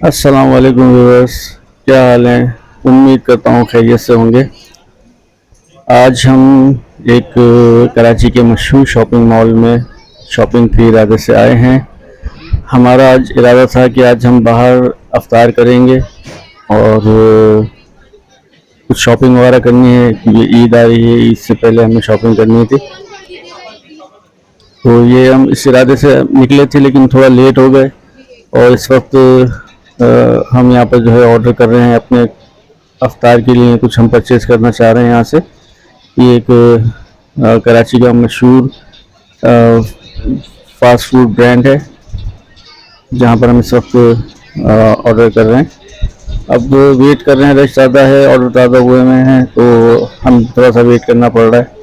अस्सलाम वालेकुम व्यूअर्स, क्या हाल है। उम्मीद करता हूँ खैरियत से होंगे। आज हम एक कराची के मशहूर शॉपिंग मॉल में शॉपिंग के इरादे से आए हैं। हमारा आज इरादा था कि आज हम बाहर अफ्तार करेंगे और कुछ शॉपिंग वगैरह करनी है क्योंकि ईद आ रही है। ईद से पहले हमें शॉपिंग करनी थी, तो ये हम इस इरादे से निकले थे, लेकिन थोड़ा लेट हो गए। और इस वक्त हम यहाँ पर जो है ऑर्डर कर रहे हैं अपने अफ्तार के लिए। कुछ हम परचेज़ करना चाह रहे हैं यहाँ से। ये एक कराची का मशहूर फास्ट फूड ब्रांड है जहाँ पर हम इस वक्त ऑर्डर कर रहे हैं। अब वेट कर रहे हैं, रश ज़्यादा है, ऑर्डर ज़्यादा हुए में हैं, तो हम थोड़ा सा वेट करना पड़ रहा है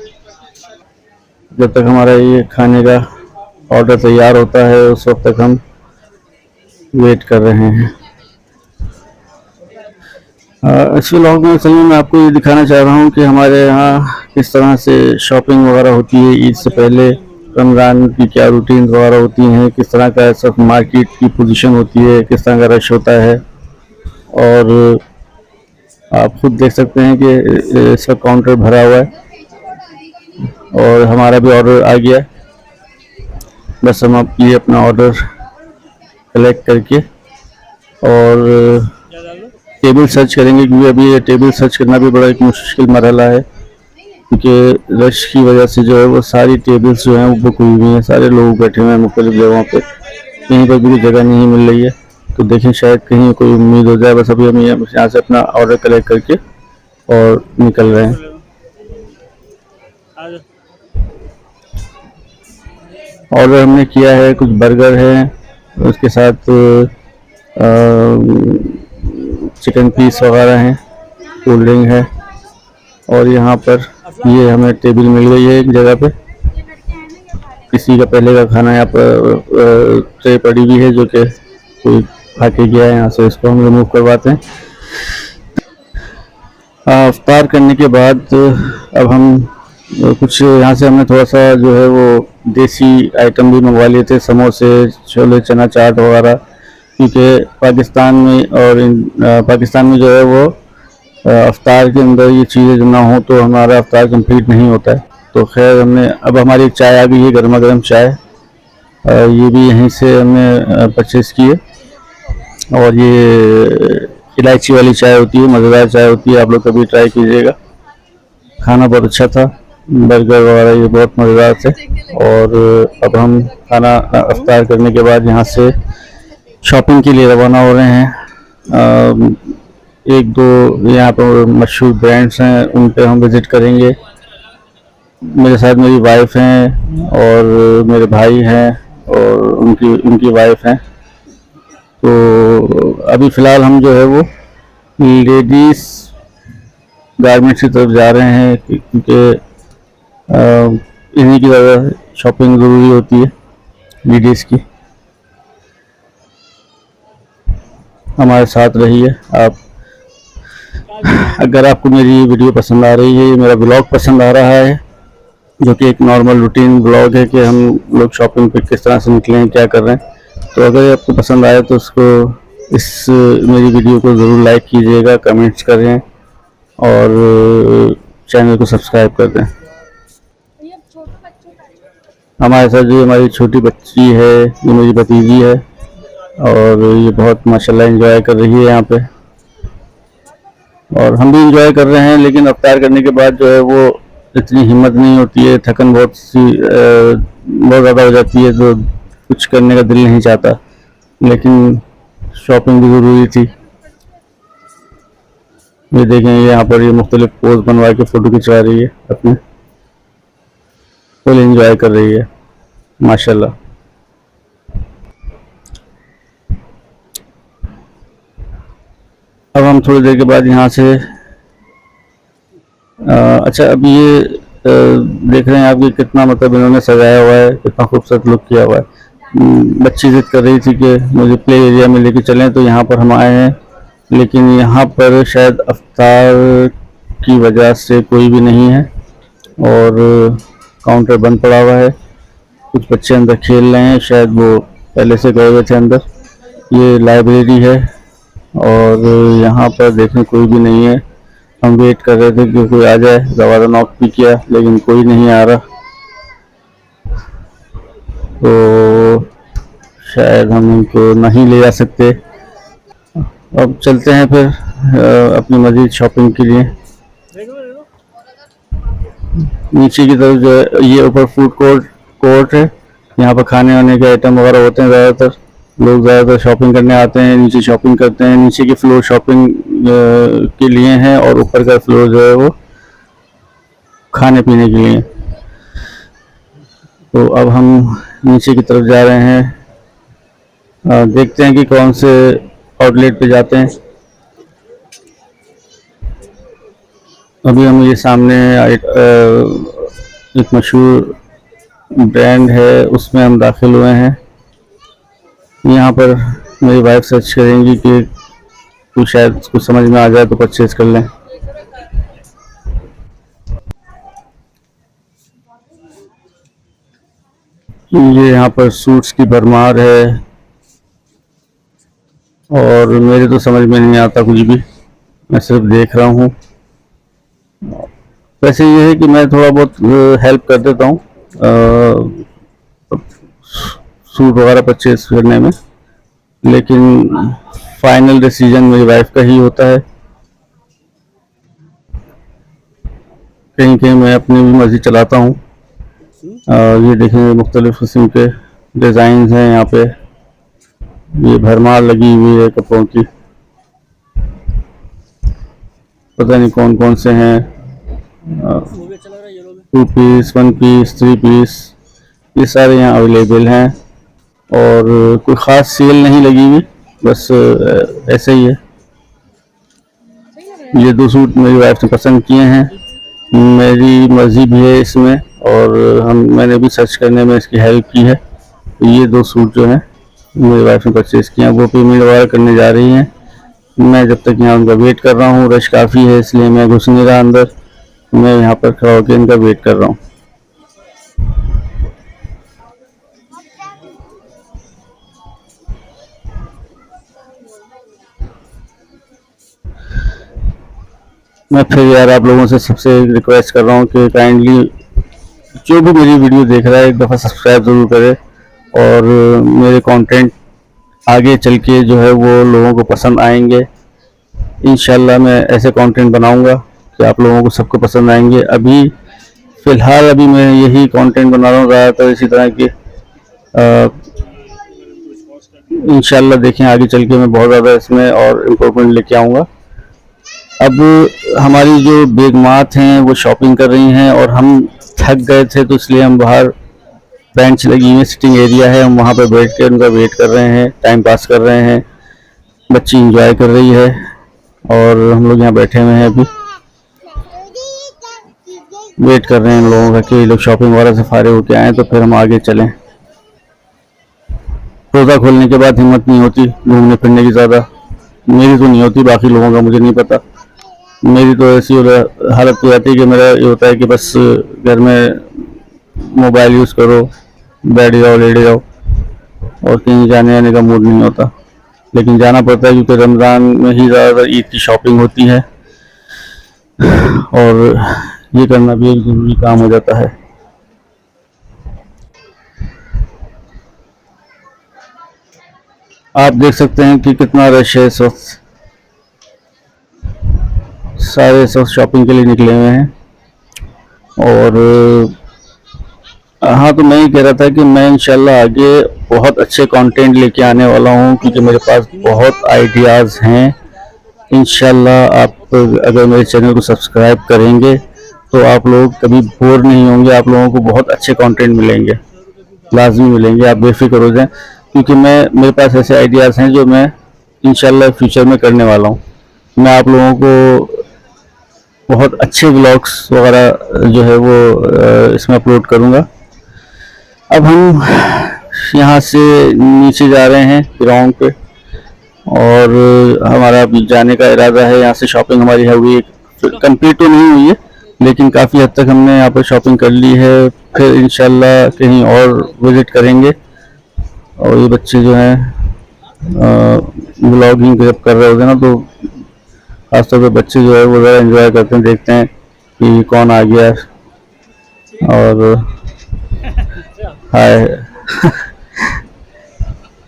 जब तक हमारा ये खाने का ऑर्डर तैयार होता है। उस वक्त तक हम वेट कर रहे हैं। इस व्लॉग में असल में मैं आपको ये दिखाना चाह रहा हूँ कि हमारे यहाँ किस तरह से शॉपिंग वगैरह होती है। ईद से पहले रमज़ान की क्या रूटीन वगैरह होती हैं, किस तरह का सब मार्केट की पोजीशन होती है, किस तरह का रश होता है। और आप खुद देख सकते हैं कि इसका काउंटर भरा हुआ है और हमारा भी ऑर्डर आ गया। बस हम अब ये अपना ऑर्डर कलेक्ट करके और टेबल सर्च करेंगे, क्योंकि अभी ये टेबल सर्च करना भी बड़ा एक मुश्किल मरहला है, क्योंकि रश की वजह से जो है वो सारी टेबल्स जो हैं वो बुक हुई हुई हैं। सारे लोग बैठे हुए हैं मुख्तलिफ जगहों पे, कहीं पर भी जगह नहीं मिल रही है। तो देखें शायद कहीं कोई उम्मीद हो जाए। बस अभी हम यहाँ से अपना ऑर्डर कलेक्ट करके और निकल रहे हैं। ऑर्डर हमने किया है, कुछ बर्गर है, उसके साथ चिकन पीस वगैरह हैं, कोल्ड ड्रिंक है। और यहाँ पर ये हमें टेबल मिल गई है एक जगह पे। किसी का पहले का खाना यहाँ पर ट्रे पड़ी हुई है जो कि कोई खा के गया है। यहाँ से इसको हम रिमूव करवाते हैं। इफ्तार करने के बाद अब हम कुछ यहाँ से हमने थोड़ा सा जो है वो देसी आइटम भी मंगवा लिए थे, समोसे, छोले चना चाट वगैरह, क्योंकि पाकिस्तान में जो है वो अफ्तार के अंदर ये चीज़ें जो ना हो तो हमारा अफ्तार कंप्लीट नहीं होता है। तो खैर हमने अब हमारी एक चाय आ गई है, गर्मा गर्म चाय। ये भी यहीं से हमने परचेज़ की है और ये इलायची वाली चाय होती है, मज़ेदार चाय होती है। आप लोग कभी ट्राई कीजिएगा। खाना बहुत अच्छा था, बर्गर वगैरह ये बहुत मज़ेदार थे। और अब हम खाना अफ्तार करने के बाद यहाँ से शॉपिंग के लिए रवाना हो रहे हैं। एक दो यहाँ पर मशहूर ब्रांड्स हैं, उन पे हम विज़िट करेंगे। मेरे साथ मेरी वाइफ हैं और मेरे भाई हैं और उनकी वाइफ हैं। तो अभी फ़िलहाल हम जो है वो लेडीज़ गारमेंट्स की तरफ जा रहे हैं, क्योंकि इन्हीं की ज़्यादा शॉपिंग ज़रूरी होती है लेडीज़ की। हमारे साथ रहिए आप। अगर आपको मेरी वीडियो पसंद आ रही है, मेरा ब्लॉग पसंद आ रहा है, जो कि एक नॉर्मल रूटीन ब्लॉग है कि हम लोग शॉपिंग पे किस तरह से निकले हैं, क्या कर रहे हैं, तो अगर आपको पसंद आए तो इस मेरी वीडियो को ज़रूर लाइक कीजिएगा, कमेंट्स करें और चैनल को सब्सक्राइब कर दें। हमारे साथ जो हमारी छोटी बच्ची है, ये मेरी भतीजी है और ये बहुत माशाल्लाह एंजॉय कर रही है यहाँ पे, और हम भी एंजॉय कर रहे हैं। लेकिन अफ्तार करने के बाद जो है वो इतनी हिम्मत नहीं होती है, थकन बहुत ज़्यादा हो जाती है, तो कुछ करने का दिल नहीं चाहता। लेकिन शॉपिंग भी ज़रूरी थी। ये देखें, यहाँ पर ये मुख्तलिफ पोज बनवा के फ़ोटो खिंचवा रही है, अपने फुल एंजॉय कर रही है माशाल्लाह। अब हम थोड़ी देर के बाद यहाँ से अच्छा, अभी ये देख रहे हैं आप कि कितना मतलब इन्होंने सजाया हुआ है, कितना खूबसूरत लुक किया हुआ है। बच्ची जिद कर रही थी कि मुझे प्ले एरिया में लेके चलें, तो यहाँ पर हम आए हैं। लेकिन यहाँ पर शायद अफ्तार की वजह से कोई भी नहीं है और काउंटर बंद पड़ा हुआ है। कुछ बच्चे अंदर खेल रहे हैं, शायद वो पहले से गए हुए थे अंदर। ये लाइब्रेरी है और यहाँ पर देखें कोई भी नहीं है। हम वेट कर रहे थे कि कोई आ जाए, दोबारा नॉक भी किया लेकिन कोई नहीं आ रहा, तो शायद हम इनको नहीं ले जा सकते। अब चलते हैं फिर अपनी मज़ीद शॉपिंग के लिए। नीचे की तरफ जो है ये ऊपर फूड कोर्ट है, यहाँ पर खाने वाने के आइटम वगैरह होते हैं। ज़्यादातर लोग ज़्यादातर शॉपिंग करने आते हैं, नीचे शॉपिंग करते हैं। नीचे की फ्लोर शॉपिंग के लिए है और ऊपर का फ्लोर जो है वो खाने पीने के लिए। तो अब हम नीचे की तरफ जा रहे हैं, देखते हैं कि कौन से आउटलेट पे जाते हैं। अभी हम ये सामने एक मशहूर ब्रांड है उसमें हम दाखिल हुए हैं। यहाँ पर मेरी वाइफ सर्च करेंगी कि कुछ शायद कुछ समझ में आ जाए तो परचेज कर लें। ये यहाँ पर सूट्स की भरमार है और मेरे तो समझ में नहीं आता कुछ भी, मैं सिर्फ देख रहा हूँ। वैसे ये है कि मैं थोड़ा बहुत हेल्प कर देता हूँ सूट वगैरह परचेज करने में, लेकिन फाइनल डिसीजन मेरी वाइफ का ही होता है। कहीं कहीं मैं अपनी भी मर्जी चलाता हूँ। ये देखें मुख्तलिफ किस्म के डिज़ाइन हैं यहाँ पे, ये भरमार लगी हुई है कपड़ों की, पता नहीं कौन कौन से हैं। 2 पीस, 1 पीस, 3 पीस, ये सारे यहाँ अवेलेबल हैं और कोई ख़ास सेल नहीं लगी हुई, बस ऐसे ही है। ये 2 सूट मेरी वाइफ ने पसंद किए हैं, मेरी मर्ज़ी भी है इसमें और मैंने भी सर्च करने में इसकी हेल्प की है। तो ये 2 सूट जो हैं मेरी वाइफ ने परचेज़ किए हैं, वो पेमेंट वगैरह करने जा रही हैं। मैं जब तक यहाँ उनका वेट कर रहा हूँ, रश काफ़ी है इसलिए मैं घुस नहीं रहा अंदर, मैं यहाँ पर खड़ा होकर इनका वेट कर रहा हूँ। मैं फिर यार आप लोगों से सबसे रिक्वेस्ट कर रहा हूँ कि काइंडली जो भी मेरी वीडियो देख रहा है एक दफ़ा सब्सक्राइब ज़रूर करे और मेरे कंटेंट आगे चल के जो है वो लोगों को पसंद आएंगे। इंशाल्लाह मैं ऐसे कंटेंट बनाऊंगा कि आप लोगों को सबको पसंद आएंगे। अभी फ़िलहाल अभी मैं यही कंटेंट बना रहा हूँ ज़्यादातर इसी तरह के। इंशाल्लाह देखें आगे चल के मैं बहुत ज़्यादा इसमें और इम्प्रूवमेंट लेके आऊँगा। अब हमारी जो बेगमात हैं वो शॉपिंग कर रही हैं और हम थक गए थे, तो इसलिए हम बाहर बेंच लगी हुई सिटिंग एरिया है, हम वहाँ पर बैठ कर उनका वेट कर रहे हैं, टाइम पास कर रहे हैं। बच्ची इंजॉय कर रही है और हम लोग यहाँ बैठे हुए हैं, अभी वेट कर रहे हैं इन लोगों का कि ये लोग शॉपिंग वगैरह से फारिग होकर आएँ तो फिर हम आगे चलें। रोज़ा खोलने के बाद हिम्मत नहीं होती घूमने फिरने की, ज़्यादा मेरी तो नहीं होती, बाकी लोगों का मुझे नहीं पता। मेरी तो ऐसी हालत हो जाती है कि मेरा ये होता है कि बस घर में मोबाइल यूज़ करो, बैठ जाओ, लेट जाओ और कहीं जाने आने का मूड नहीं होता। लेकिन जाना पड़ता है क्योंकि रमज़ान में ही ज़्यादातर ईद की शॉपिंग होती है और ये करना भी एक ज़रूरी काम हो जाता है। आप देख सकते हैं कि कितना रश है इस वक्त, सारे इस वक्त शॉपिंग के लिए निकले हुए हैं। और हाँ, तो मैं ये कह रहा था कि मैं इंशाल्लाह आगे बहुत अच्छे कंटेंट लेके आने वाला हूँ क्योंकि मेरे पास बहुत आइडियाज़ हैं। इंशाल्लाह आप अगर मेरे चैनल को सब्सक्राइब करेंगे तो आप लोग कभी बोर नहीं होंगे, आप लोगों को बहुत अच्छे कंटेंट मिलेंगे, लाजमी मिलेंगे, आप बेफिक्र हो जाएं क्योंकि मेरे पास ऐसे आइडियाज़ हैं जो मैं इंशाल्लाह फ्यूचर में करने वाला हूँ। मैं आप लोगों को बहुत अच्छे व्लॉग्स वगैरह जो है वो इसमें अपलोड करूँगा। अब हम यहाँ से नीचे जा रहे हैं ग्राउंड पे और हमारा जाने का इरादा है। यहाँ से शॉपिंग हमारी हुई, कंप्लीट तो नहीं हुई है लेकिन काफ़ी हद तक हमने यहाँ पर शॉपिंग कर ली है। फिर इंशाल्लाह कहीं और विज़िट करेंगे। और ये बच्चे जो हैं ब्लॉगिंग जब कर रहे होते हैं ना, तो खासतौर पे बच्चे जो है वो ज़्यादा एंजॉय करते हैं, देखते हैं कि कौन आ गया और हाय।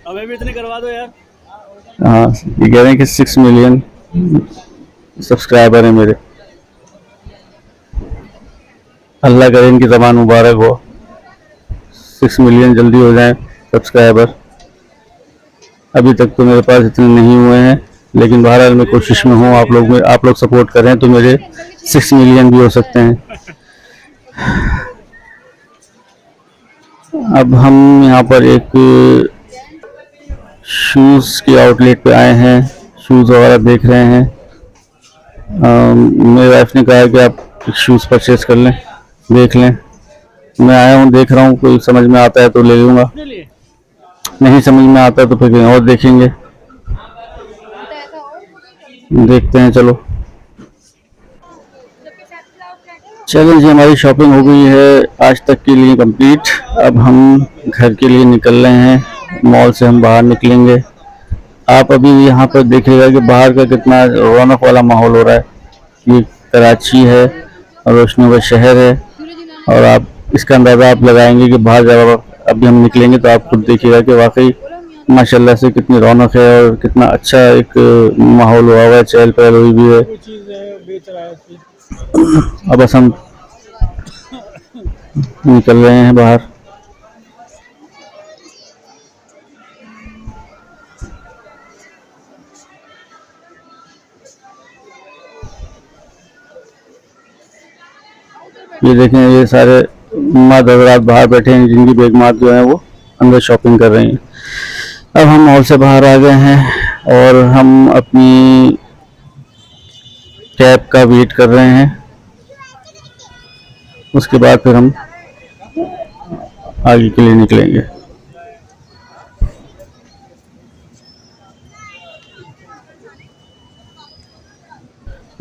हमें भी इतने करवा दो यार। हाँ, ये कह रहे हैं कि 6 मिलियन सब्सक्राइबर हैं मेरे। अल्लाह करे इनकी ज़बान मुबारक हो, 6 मिलियन जल्दी हो जाएं सब्सक्राइबर। अभी तक तो मेरे पास इतने नहीं हुए हैं, लेकिन बहरहाल मैं कोशिश में हूँ। आप लोग सपोर्ट करें तो मेरे 6 मिलियन भी हो सकते हैं। अब हम यहाँ पर एक शूज़ के आउटलेट पे आए हैं, शूज़ वगैरह देख रहे हैं। मेरी वाइफ ने कहा कि आप शूज़ परचेज कर लें, देख लें। मैं आया हूँ, देख रहा हूँ, कोई समझ में आता है तो ले लूँगा, नहीं समझ में आता है तो फिर कहीं और देखेंगे। देखते हैं, चलो चलें जी। हमारी शॉपिंग हो गई है आज तक के लिए कंप्लीट। अब हम घर के लिए निकल रहे हैं, मॉल से हम बाहर निकलेंगे। आप अभी यहाँ पर देखिएगा कि बाहर का कितना रौनक वाला माहौल हो रहा है। ये कराची है और रोशनी का शहर है, और आप इसका अंदाज़ा आप लगाएंगे कि बाहर जब अभी हम निकलेंगे तो आप खुद देखिएगा कि वाकई माशाल्लाह से कितनी रौनक है और कितना अच्छा एक माहौल हुआ हुआ है, चहल पहल हुई भी है। अब बस हम निकल रहे हैं बाहर। ये देखें, ये सारे मर्द हज़रात बाहर बैठे हैं, जिनकी बेगमात जो है वो अंदर शॉपिंग कर रही हैं। अब हम मॉल से बाहर आ गए हैं और हम अपनी कैब का वेट कर रहे हैं। उसके बाद फिर हम आगे के लिए निकलेंगे।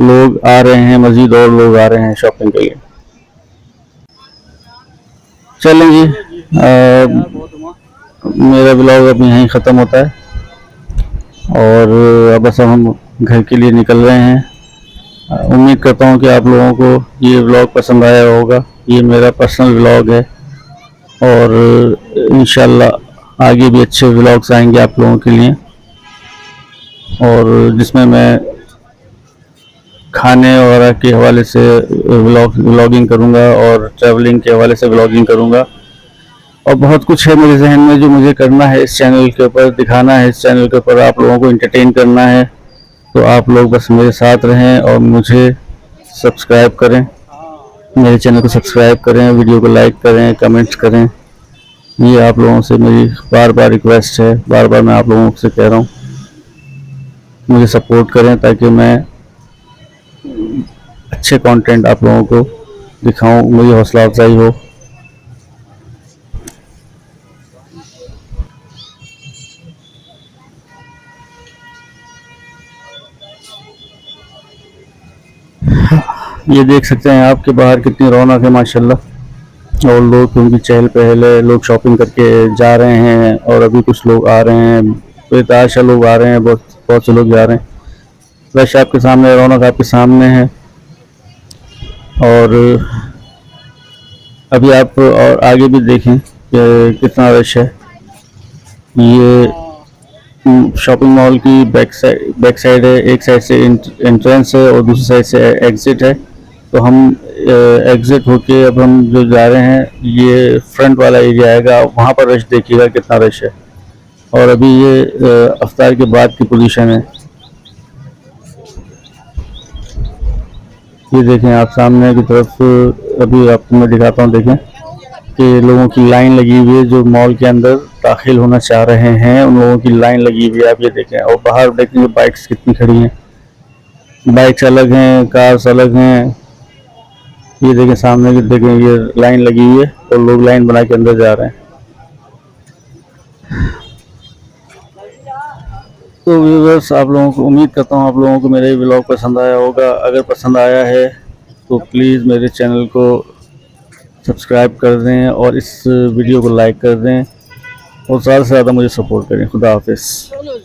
लोग आ रहे हैं, मज़ीद और लोग आ रहे हैं शॉपिंग के लिए। चलें जी, मेरा ब्लॉग अब यहीं ख़त्म होता है और अब बस हम घर के लिए निकल रहे हैं। उम्मीद करता हूँ कि आप लोगों को ये ब्लॉग पसंद आया होगा। ये मेरा पर्सनल ब्लॉग है और इंशाल्लाह आगे भी अच्छे ब्लॉग्स आएंगे आप लोगों के लिए, और जिसमें मैं खाने वगैरह के हवाले से व्लॉगिंग करूँगा और ट्रैवलिंग के हवाले से व्लॉगिंग करूँगा। और बहुत कुछ है मेरे जहन में जो मुझे करना है इस चैनल के ऊपर, दिखाना है इस चैनल के ऊपर, आप लोगों को एंटरटेन करना है। तो आप लोग बस मेरे साथ रहें और मुझे सब्सक्राइब करें, मेरे चैनल को सब्सक्राइब करें, वीडियो को लाइक करें, कमेंट्स करें। ये आप लोगों से मेरी बार बार रिक्वेस्ट है, बार बार मैं आप लोगों से कह रहा हूँ, मुझे सपोर्ट करें ताकि मैं अच्छे कंटेंट आप लोगों को दिखाऊं, मेरी हौसला अफजाई हो। ये देख सकते हैं आपके बाहर कितनी रौनक है माशाल्लाह, और लोग उनकी चहल पहल है, लोग शॉपिंग करके जा रहे हैं और अभी कुछ लोग आ रहे हैं, बेताशा लोग आ रहे हैं, बहुत से लोग जा रहे हैं। रश आपके सामने, रौनक आपके सामने है। और अभी आप और आगे भी देखें कि कितना रश है। ये शॉपिंग मॉल की बैक साइड है, एक साइड से एंट्रेंस है और दूसरी साइड से एग्ज़िट है। तो हम एग्ज़िट होके अब हम जो जा रहे हैं, ये फ्रंट वाला एरिया आएगा, वहाँ पर रश देखिएगा कितना रश है। और अभी ये अफ्तार के बाद की पोजीशन है। ये देखें आप सामने की तरफ, अभी आपको मैं दिखाता हूँ, देखें कि लोगों की लाइन लगी हुई है जो मॉल के अंदर दाखिल होना चाह रहे हैं, उन लोगों की लाइन लगी हुई है, आप ये देखें। और बाहर देखेंगे बाइक्स कितनी खड़ी हैं, बाइक्स अलग हैं, कार्स अलग हैं। ये देखें सामने की, देखें ये लाइन लगी हुई है और लोग लाइन बना के अंदर जा रहे हैं। तो व्यूअर्स, आप लोगों को, उम्मीद करता हूँ आप लोगों को मेरा ये व्लॉग पसंद आया होगा। अगर पसंद आया है तो प्लीज़ मेरे चैनल को सब्सक्राइब कर दें और इस वीडियो को लाइक कर दें और ज़्यादा से ज़्यादा मुझे सपोर्ट करें। खुदा हाफिज़।